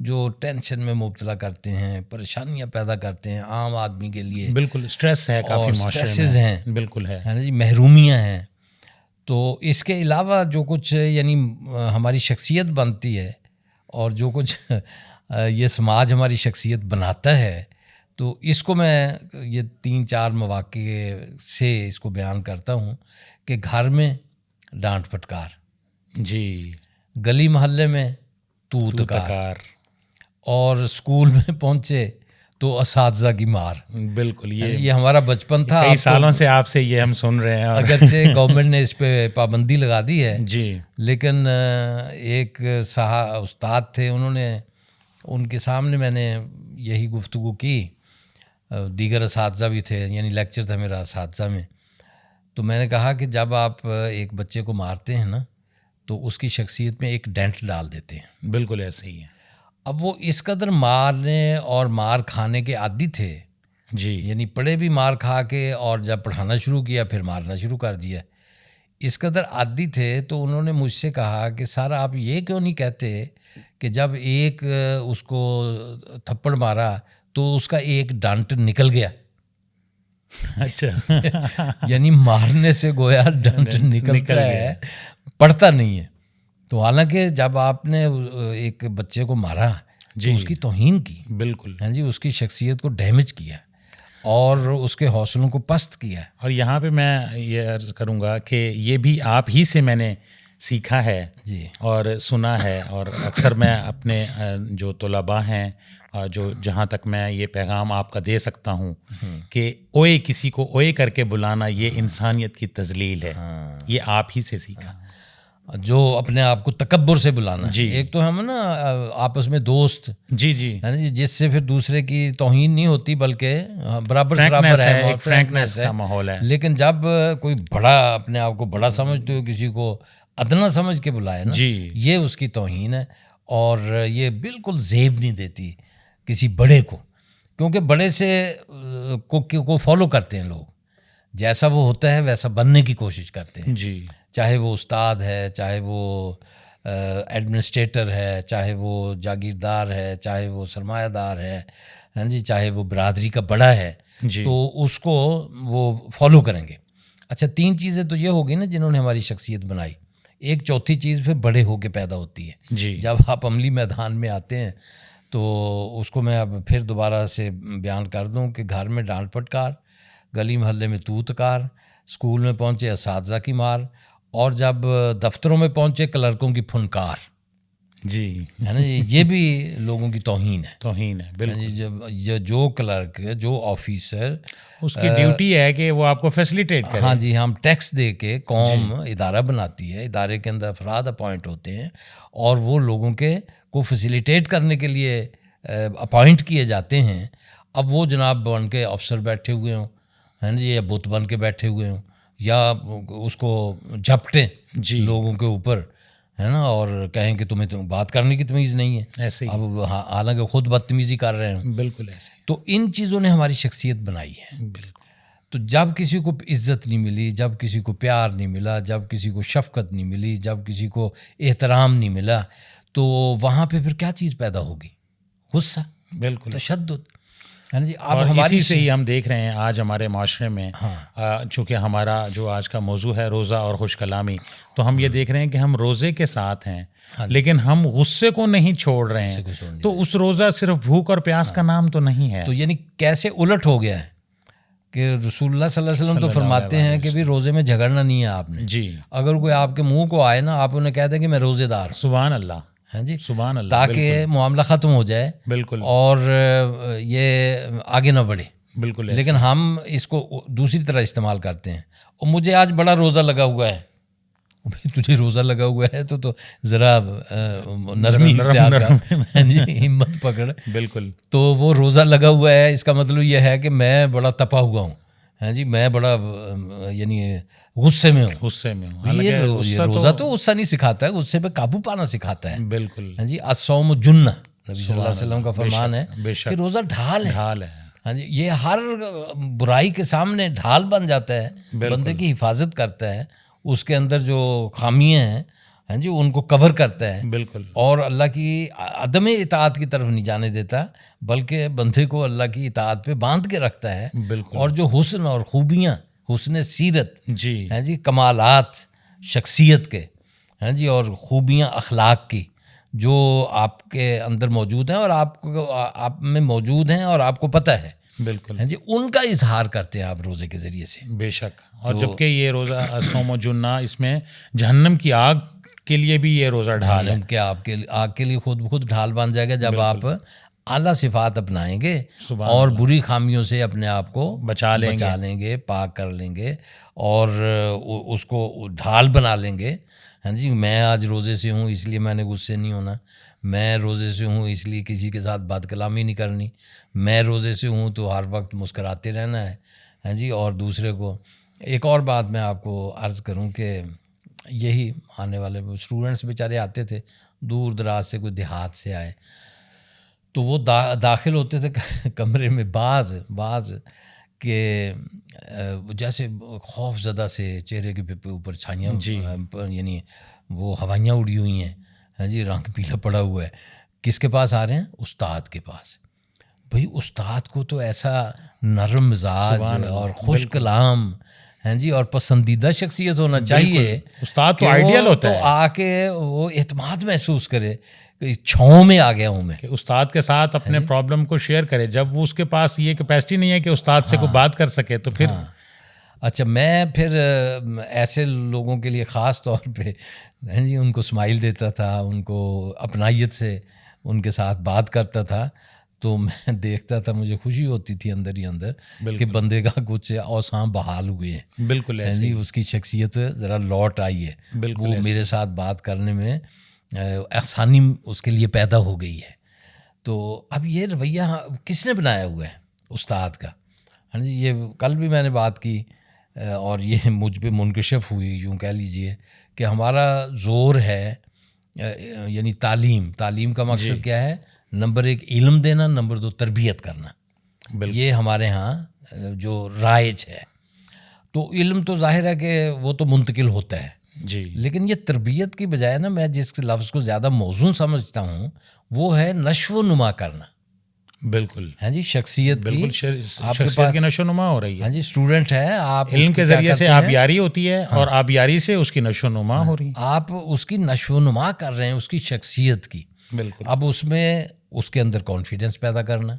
جو ٹینشن میں مبتلا کرتے ہیں, پریشانیاں پیدا کرتے ہیں عام آدمی کے لیے. بالکل اسٹریس ہے کافی معاشرے سٹریسز میں. ہیں, بالکل ہے نا جی, محرومیاں ہیں. تو اس کے علاوہ جو کچھ یعنی ہماری شخصیت بنتی ہے اور جو کچھ یہ سماج ہماری شخصیت بناتا ہے, تو اس کو میں یہ 3-4 مواقع سے اس کو بیان کرتا ہوں کہ گھر میں ڈانٹ پھٹکار, جی, گلی محلے میں تو تکار, اور اسکول میں پہنچے تو اساتذہ کی مار. بالکل یہ ہمارا بچپن تھا. کئی سالوں سے آپ سے یہ ہم سن رہے ہیں, اگرچہ گورنمنٹ نے اس پہ پابندی لگا دی ہے, جی, لیکن ایک استاد تھے, انہوں نے, ان کے سامنے میں نے یہی گفتگو کی, دیگر اساتذہ بھی تھے, یعنی لیکچر تھا میرا اساتذہ میں. تو میں نے کہا کہ جب آپ ایک بچے کو مارتے ہیں نا تو اس کی شخصیت میں ایک ڈینٹ ڈال دیتے ہیں. بالکل ایسے ہی ہے. اب وہ اس قدر مارنے اور مار کھانے کے عادی تھے, جی, یعنی پڑھے بھی مار کھا کے, اور جب پڑھانا شروع کیا پھر مارنا شروع کر دیا, اس قدر عادی تھے. تو انہوں نے مجھ سے کہا کہ سر آپ یہ کیوں نہیں کہتے کہ جب ایک اس کو تھپڑ مارا تو اس کا ایک ڈانٹ نکل گیا. اچھا, یعنی مارنے سے گویا ڈانٹ نکلتا ہے, پڑھتا نہیں ہے. تو حالانکہ جب آپ نے ایک بچے کو مارا تو اس کی توہین کی, بالکل, ہاں جی, اس کی شخصیت کو ڈیمیج کیا اور اس کے حوصلوں کو پست کیا. اور یہاں پہ میں یہ عرض کروں گا کہ یہ بھی آپ ہی سے میں نے سیکھا ہے جی, اور سنا ہے, اور اکثر میں اپنے جو طلباء ہیں, جو جہاں تک میں یہ پیغام آپ کا دے سکتا ہوں کہ اوئے کسی کو اوئے کر کے بلانا یہ انسانیت کی تذلیل ہے, یہ آپ ہی سے سیکھا. جو اپنے آپ کو تکبر سے بلانا, جی, ایک تو ہم نا آپس میں دوست, جی, جی, ہے نا جی, جس سے پھر دوسرے کی توہین نہیں ہوتی بلکہ برابر ہے, فرینکنیس کا ماحول ہے. لیکن جب کوئی بڑا اپنے آپ کو بڑا سمجھتے ہو کسی کو ادنا سمجھ کے بلائے نا, جی, یہ اس کی توہین ہے. اور یہ بالکل زیب نہیں دیتی کسی بڑے کو, کیونکہ بڑے سے کو فالو کرتے ہیں لوگ, جیسا وہ ہوتا ہے ویسا بننے کی کوشش کرتے ہیں. جی, چاہے وہ استاد ہے, چاہے وہ ایڈمنسٹریٹر ہے, چاہے وہ جاگیردار ہے, چاہے وہ سرمایہ دار ہے, ہاں جی, چاہے وہ برادری کا بڑا ہے, جی, تو اس کو وہ فالو کریں گے. اچھا, 3 چیزیں تو یہ ہو گئی نا جنہوں نے ہماری شخصیت بنائی. ایک چوتھی چیز پھر بڑے ہو کے پیدا ہوتی ہے. جی, جب آپ عملی میدان میں آتے ہیں تو اس کو میں اب پھر دوبارہ سے بیان کر دوں کہ گھر میں ڈانٹ پھٹکار, گلی محلے میں تو تکار, اسکول میں پہنچے اساتذہ کی مار, اور جب دفتروں میں پہنچے کلرکوں کی پھنکار. جی, ہے نا جی, یہ بھی لوگوں کی توہین ہے. توہین ہے, بالکل. جو کلرک, جو آفیسر, اس کی ڈیوٹی ہے کہ وہ آپ کو فیسیلیٹیٹ کرے. ہاں جی, ہم ٹیکس دے کے قوم ادارہ بناتی ہے, ادارے کے اندر افراد اپوائنٹ ہوتے ہیں اور وہ لوگوں کے کو فیسیلیٹیٹ کرنے کے لیے اپوائنٹ کیے جاتے ہیں. اب وہ جناب بن کے افسر بیٹھے ہوئے ہوں, ہے نا جی, یا بت بن کے بیٹھے ہوئے ہوں, یا اس کو جھپٹیں لوگوں کے اوپر, ہے نا, اور کہیں کہ تمہیں بات کرنے کی تمیز نہیں ہے. ایسے ہی, اب حالانکہ خود بدتمیزی کر رہے ہیں. بالکل ایسے. تو ان چیزوں نے ہماری شخصیت بنائی ہے. بالکل. تو جب کسی کو عزت نہیں ملی, جب کسی کو پیار نہیں ملا, جب کسی کو شفقت نہیں ملی, جب کسی کو احترام نہیں ملا, تو وہاں پہ پھر کیا چیز پیدا ہوگی؟ غصہ, بالکل, تشدد, ہے نا جی. اب اور ہماری اسی سے ہی ہم دیکھ رہے ہیں آج ہمارے معاشرے میں, چونکہ ہمارا جو آج کا موضوع ہے روزہ اور خوش کلامی, تو ہم یہ دیکھ رہے ہیں کہ ہم روزے کے ساتھ ہیں لیکن ہم غصے کو نہیں چھوڑ رہے ہیں. تو اس روزہ صرف بھوک اور پیاس کا نام تو نہیں ہے. تو یعنی کیسے الٹ ہو گیا ہے کہ رسول اللہ صلی اللہ علیہ وسلم تو فرماتے ہیں کہ بھی روزے میں جھگڑنا نہیں ہے آپ نے. جی, اگر کوئی آپ کے منہ کو آئے نا, آپ انہیں کہہ دیں کہ میں روزے دار ہوں. سبحان اللہ, ہیں جی, سبحان اللہ, تاکہ معاملہ ختم ہو جائے, بالکل, اور یہ آگے نہ بڑھے. بالکل. لیکن ہم اس کو دوسری طرح استعمال کرتے ہیں. اور مجھے آج بڑا روزہ لگا ہوا ہے, تجھے روزہ لگا ہوا ہے تو ذرا نرمی اختیار کر, جی, ہمت پکڑ. بالکل. تو وہ روزہ لگا ہوا ہے, اس کا مطلب یہ ہے کہ میں بڑا تپا ہوا ہوں, ہیں جی, میں بڑا یعنی غصے میں ہوں. غصے میں ہوں. یہ روزہ تو غصہ نہیں سکھاتا ہے, غصے پہ قابو پانا سکھاتا ہے. بالکل. ہاں جی, الصوم جنہ, نبی صلی اللہ علیہ وسلم کا فرمان ہے کہ روزہ ڈھال ہے. ڈھال ہے. ہاں جی, یہ ہر برائی کے سامنے ڈھال بن جاتا ہے, بندے کی حفاظت کرتا ہے. اس کے اندر جو خامیاں ہیں, ہاں جی ان کو کور کرتا ہے بالکل. اور اللہ کی عدم اطاعت کی طرف نہیں جانے دیتا، بلکہ بندے کو اللہ کی اطاعت پہ باندھ کے رکھتا ہے. بالکل. اور جو حسن اور خوبیاں، حسن سیرت جی ہیں جی، کمالات شخصیت کے ہیں جی، اور خوبیاں اخلاق کی جو آپ کے اندر موجود ہیں اور آپ میں موجود ہیں اور آپ کو پتہ ہے بالکل. ہیں جی، ان کا اظہار کرتے ہیں آپ روزے کے ذریعے سے. بے شک. اور جبکہ یہ روزہ صوم و جنہ، اس میں جہنم کی آگ کے لیے بھی یہ روزہ ڈھال ہے. جہنم کے آگ کے لیے خود بخود ڈھال بن جائے گا جب آپ اعلیٰ صفات اپنائیں گے اور بری خامیوں سے اپنے آپ کو بچا لیں گے، پاک کر لیں گے اور اس کو ڈھال بنا لیں گے. ہاں جی، میں آج روزے سے ہوں اس لیے میں نے غصے نہیں ہونا، میں روزے سے ہوں اس لیے کسی کے ساتھ بد کلامی نہیں کرنی، میں روزے سے ہوں تو ہر وقت مسکراتے رہنا ہے. ہاں جی، اور دوسرے کو ایک اور بات میں آپ کو عرض کروں کہ یہی آنے والے اسٹوڈنٹس بیچارے آتے تھے دور دراز سے، کوئی دیہات سے آئے، تو وہ داخل ہوتے تھے کمرے میں بعض کہ جیسے خوف زدہ سے چہرے کے اوپر چھائیاں، یعنی وہ ہوائیاں اڑی ہوئی ہیں. ہاں جی، رنگ پیلا پڑا ہوا ہے. کس کے پاس آ رہے ہیں؟ استاد کے پاس. بھئی استاد کو تو ایسا نرم مزاج اور خوش کلام ہیں جی اور پسندیدہ شخصیت ہونا چاہیے. استاد تو آئیڈیل ہوتا ہے، تو آ کے وہ اعتماد محسوس کرے کہ چھاؤں میں آ گیا ہوں میں، کہ استاد کے ساتھ اپنے پرابلم کو شیئر کرے. جب وہ اس کے پاس یہ کیپیسٹی نہیں ہے کہ استاد سے کوئی بات کر سکے تو پھر اچھا میں پھر ایسے لوگوں کے لیے خاص طور پہ جی ان کو اسمائل دیتا تھا، ان کو اپنائیت سے ان کے ساتھ بات کرتا تھا. تو میں دیکھتا تھا، مجھے خوشی ہوتی تھی اندر ہی اندر کہ بندے کا کچھ اوسام بحال ہوئے ہیں. بالکل ایسے جی، اس کی شخصیت ذرا لوٹ آئی ہے، وہ میرے ساتھ بات کرنے میں آسانی اس کے لیے پیدا ہو گئی ہے. تو اب یہ رویہ کس نے بنایا ہوا ہے؟ استاد کا. ہاں جی، یہ کل بھی میں نے بات کی اور یہ مجھ پہ منکشف ہوئی، یوں کہہ لیجئے کہ ہمارا زور ہے یعنی تعلیم کا مقصد کیا ہے؟ نمبر 1 علم دینا، نمبر 2 تربیت کرنا. یہ ہمارے ہاں جو رائج ہے. تو علم تو ظاہر ہے کہ وہ تو منتقل ہوتا ہے جی، لیکن یہ تربیت کی بجائے نا میں جس لفظ کو زیادہ موزوں سمجھتا ہوں وہ ہے نشو و نما کرنا. بالکل. ہاں جی، شخصیت کی شخصیت کی نشو و نما ہو رہی ہے. ہاں جی، اسٹوڈنٹ ہے آپ علم کے ذریعے سے آبیاری ہوتی ہے اور آبیاری سے اس کی نشو و نما ہو رہی ہے. آپ اس کی نشو و نما کر رہے ہیں، اس کی شخصیت کی. بالکل. اب اس میں اس کے اندر کانفیڈنس پیدا کرنا،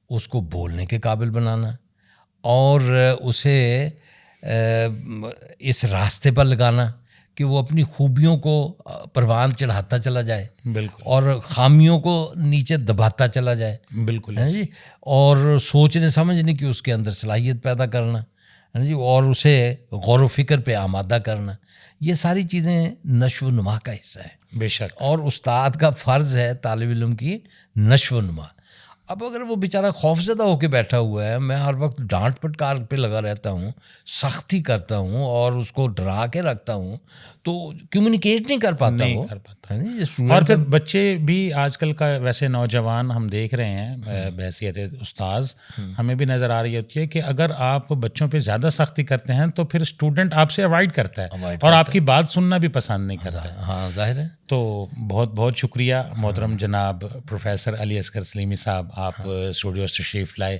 اس کو بولنے کے قابل بنانا اور اسے اس راستے پر لگانا کہ وہ اپنی خوبیوں کو پروان چڑھاتا چلا جائے. بالکل. اور خامیوں کو نیچے دباتا چلا جائے. بالکل جی، اور سوچنے سمجھنے کی اس کے اندر صلاحیت پیدا کرنا جی، اور اسے غور و فکر پہ آمادہ کرنا. یہ ساری چیزیں نشو و نما کا حصہ ہے. بے شک. اور استاد کا فرض ہے طالب علم کی نشو و نما. اب اگر وہ بیچارہ خوف زدہ ہو کے بیٹھا ہوا ہے، میں ہر وقت ڈانٹ پٹکار پہ لگا رہتا ہوں، سختی کرتا ہوں اور اس کو ڈرا کے رکھتا ہوں تو کمیونیکیٹ نہیں کر پاتا. اور پھر بچے بھی آج کل کا ویسے نوجوان ہم دیکھ رہے ہیں بحیثیت استاذ ہمیں بھی نظر آ رہی ہوتی ہے کہ اگر آپ بچوں پہ زیادہ سختی کرتے ہیں تو پھر اسٹوڈنٹ آپ سے اوائڈ کرتا ہے اور آپ کی بات سننا بھی پسند نہیں کرتا. ہاں ظاہر ہے. تو بہت بہت شکریہ محترم جناب پروفیسر علی اصغر سلیمی صاحب، آپ اسٹوڈیو سے تشریف لائے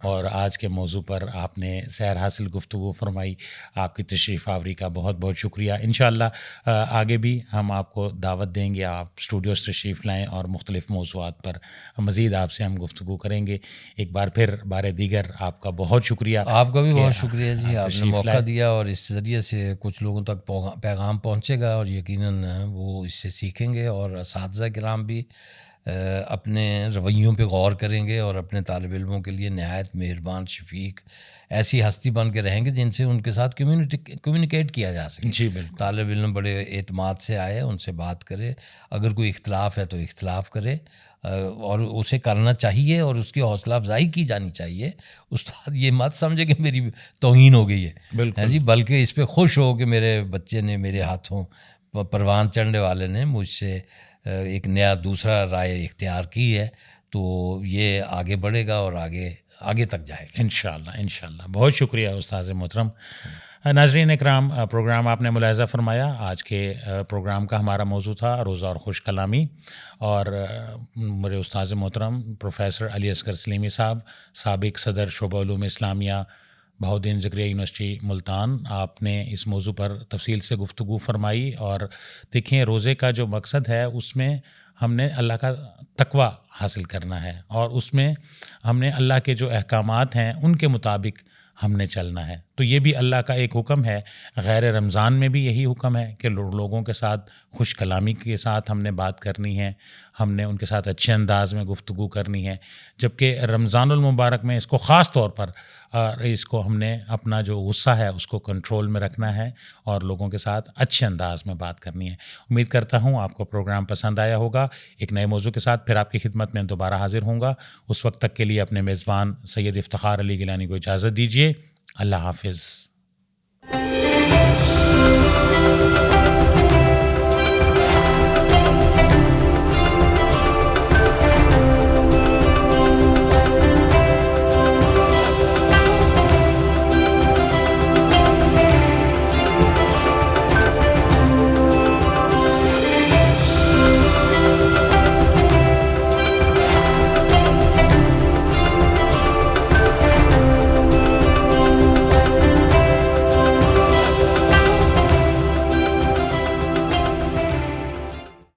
اور آج کے موضوع پر آپ نے سیر حاصل گفتگو فرمائی. آپ کی تشریف آوری کا بہت بہت شکریہ. انشاءاللہ آگے بھی ہم آپ کو دعوت دیں گے، آپ اسٹوڈیو سے تشریف لائیں اور مختلف موضوعات پر مزید آپ سے ہم گفتگو کریں گے. ایک بار پھر بار دیگر آپ کا بہت شکریہ. آپ کا بھی بہت شکریہ جی، آپ نے موقع دیا اور اس ذریعے سے کچھ لوگوں تک پیغام پہنچے گا اور یقیناً وہ اس سے سیکھیں گے اور اساتذہ کرام بھی اپنے رویوں پہ غور کریں گے اور اپنے طالب علموں کے لیے نہایت مہربان شفیق ایسی ہستی بن کے رہیں گے جن سے ان کے ساتھ کمیونیکیٹ کیا جا سکے. جی بالکل. طالب علم بڑے اعتماد سے آئے، ان سے بات کرے، اگر کوئی اختلاف ہے تو اختلاف کرے اور اسے کرنا چاہیے اور اس کی حوصلہ افزائی کی جانی چاہیے. استاد یہ مت سمجھے کہ میری توہین ہو گئی ہے. بالکل جی، بلکہ اس پہ خوش ہو کہ میرے بچے نے، میرے ہاتھوں پروان چڑھنے والے نے مجھ سے ایک نیا دوسرا رائے اختیار کی ہے تو یہ آگے بڑھے گا اور آگے تک جائے گا انشاءاللہ. بہت شکریہ استاذ محترم. ناظرین اکرام، پروگرام آپ نے ملاحظہ فرمایا. آج کے پروگرام کا ہمارا موضوع تھا روزہ اور خوش کلامی، اور میرے استاذ محترم پروفیسر علی اصغر سلیمی صاحب، سابق صدر شعبہ علوم اسلامیہ بہاؤالدین زکریا یونیورسٹی ملتان، آپ نے اس موضوع پر تفصیل سے گفتگو فرمائی. اور دیکھیں، روزے کا جو مقصد ہے اس میں ہم نے اللہ کا تقوی حاصل کرنا ہے، اور اس میں ہم نے اللہ کے جو احکامات ہیں ان کے مطابق ہم نے چلنا ہے. تو یہ بھی اللہ کا ایک حکم ہے. غیر رمضان میں بھی یہی حکم ہے کہ لوگوں کے ساتھ خوش کلامی کے ساتھ ہم نے بات کرنی ہے، ہم نے ان کے ساتھ اچھے انداز میں گفتگو کرنی ہے. جبکہ رمضان المبارک میں اس کو خاص طور پر اس کو ہم نے اپنا جو غصہ ہے اس کو کنٹرول میں رکھنا ہے اور لوگوں کے ساتھ اچھے انداز میں بات کرنی ہے. امید کرتا ہوں آپ کو پروگرام پسند آیا ہوگا. ایک نئے موضوع کے ساتھ پھر آپ کی خدمت میں دوبارہ حاضر ہوں گا. اس وقت تک کے لیے اپنے میزبان سید افتخار علی گیلانی کو اجازت دیجیے. اللہ حافظ.